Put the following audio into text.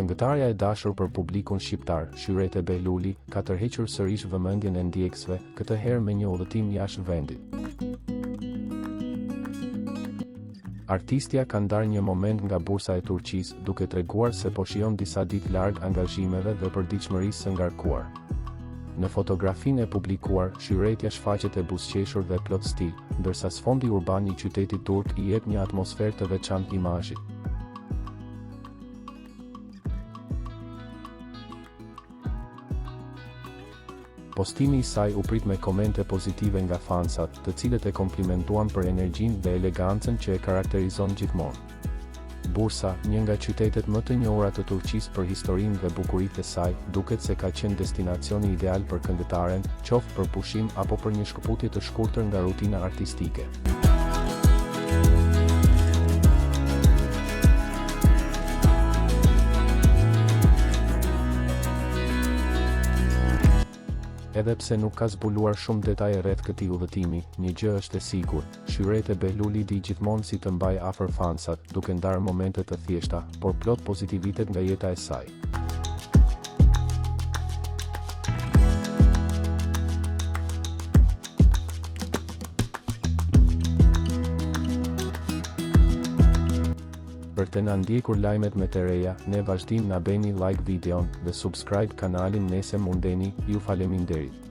Këngëtarja e dashur për publikun shqiptar, Shyrete Behluli, ka tërhequr sërish vëmendjen e ndjekësve, këtë herë me një udhëtim jashtë vendit. Artistja ka ndarë një moment nga bursa e Turqisë, duke treguar se po shijon disa ditë larg angazhimeve dhe përditshmërisë së ngarkuar. Në fotografinë e publikuar, Shyretja shfaqet e buzëqeshur dhe plot stil, ndërsa sfondi urban i qytetit turk i jep një atmosferë të veçantë imazhit. Postimi i saj u prit me komente pozitive nga fansat, të cilët e komplimentuan për energjinë dhe elegancën që e karakterizon gjithmonë. Bursa, një nga qytetet më të njohura të Turqisë për historinë dhe bukuritë e saj, duket se ka qenë destinacioni ideal për këngëtaren, qoftë për pushim apo për një shkëputje të shkurtër nga rutina artistike. Edhe pse nuk ka zbuluar shumë detaje rreth këtij udhëtimi, një gjë është e sigurt, Shyrete Behluli di gjithmonë si të mbaj afër fansat, duke ndarë momente të thjeshta, por plot pozitivitet nga jeta e saj. Për të na ndjekur lajmet me të reja, ne vazhdim na bëni like videon dhe subscribe kanalin nëse mundeni, ju faleminderit.